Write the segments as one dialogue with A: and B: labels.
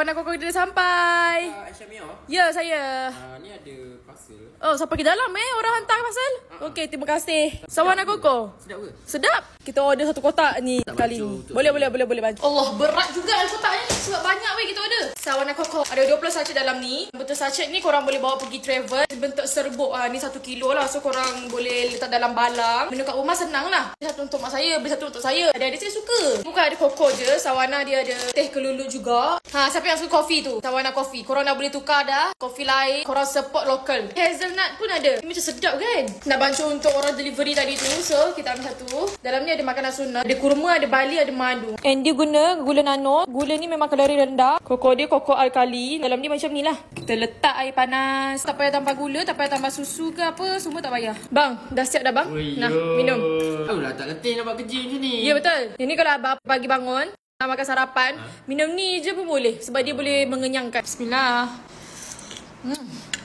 A: Sawana Koko kita dah sampai.
B: Aisyah Mia?
A: Ya, saya.
B: Ni ada parcel.
A: Oh, sampai ke dalam orang hantar parcel. Okey, terima kasih. Sawana Koko.
B: Sedap ke?
A: Sedap. Kita order satu kotak ni
B: Tak
A: kali
B: baju
A: ni.
B: untuk
A: Boleh bantu. Allah, berat juga kotak ni sebab banyak weh kita order. Sawana Koko. Ada 20 sachet dalam ni. Bentuk sachet ni korang boleh bawa pergi travel. Bentuk serbuk ni 1 kilo lah. So korang boleh letak dalam balang. Minum kat rumah senang lah. Satu untuk mak saya, beli satu untuk saya. Adik-adik saya suka. Bukan ada Koko je. Sawana dia ada teh kelulu juga. Siapa yang suka kopi tu? Sawana Coffee. Korang dah boleh tukar dah. Kopi lain. Korang support local. Hazelnut pun ada. Ini macam sedap kan? Nak bantu untuk orang delivery tadi tu. So, kita ambil satu. Dalam ni ada makanan sunnah. Ada kurma, ada bali, ada madu. And dia guna gula nano. Gula ni memang kalori rendah. Koko dia koko alkali. Dalam ni macam ni lah. Kita letak air panas. Tak payah tambah gula. Tak payah tambah susu ke apa. Semua tak payah. Bang, dah siap dah bang? Nah, minum.
B: Alah, tak letih nak buat kerja macam ni.
A: Ya, betul. Ini kalau abang pagi bangun, nak makan sarapan, minum ni je pun boleh. Sebab dia boleh mengenyangkan. Bismillah.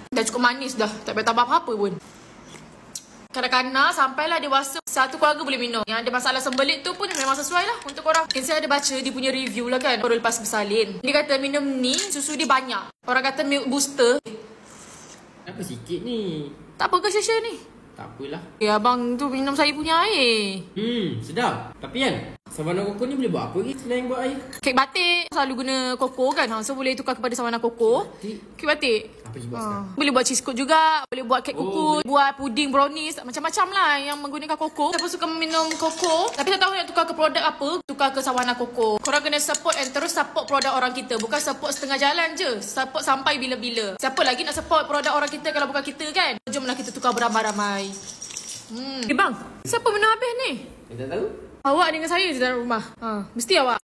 A: Dah cukup manis dah. Tak payah tambah apa-apa pun. Kanak-kanak sampailah dewasa, satu keluarga boleh minum. Yang ada masalah sembelit tu pun memang sesuai lah untuk korang. Saya ada baca dia punya review lah kan, baru lepas bersalin. Dia kata minum ni susu dia banyak. Orang kata milk booster.
B: Kenapa sikit ni?
A: Tak apa ke share ni?
B: Tak apalah.
A: Abang tu minum saya punya air.
B: Sedap. Tapi kan, Sawana Koko ni boleh buat apa lagi selain buat air?
A: Kek batik. Selalu guna koko kan. So boleh tukar kepada Sawana Koko. Kek batik.
B: Apa je buat sekarang?
A: Boleh buat cheese cake juga. Boleh buat kek kuku. Buat puding, brownies. Macam-macam lah yang menggunakan koko. Siapa suka minum koko, tapi tak tahu nak tukar ke produk apa, tukar ke Sawana Koko. Korang kena support and terus support produk orang kita. Bukan support setengah jalan je. Support sampai bila-bila. Siapa lagi nak support produk orang kita kalau bukan kita kan? Jomlah kita tukar beramai-ramai. Bang, siapa minum habis ni?
B: Tak tahu.
A: Awak dengan saya je dalam rumah. Mesti awak.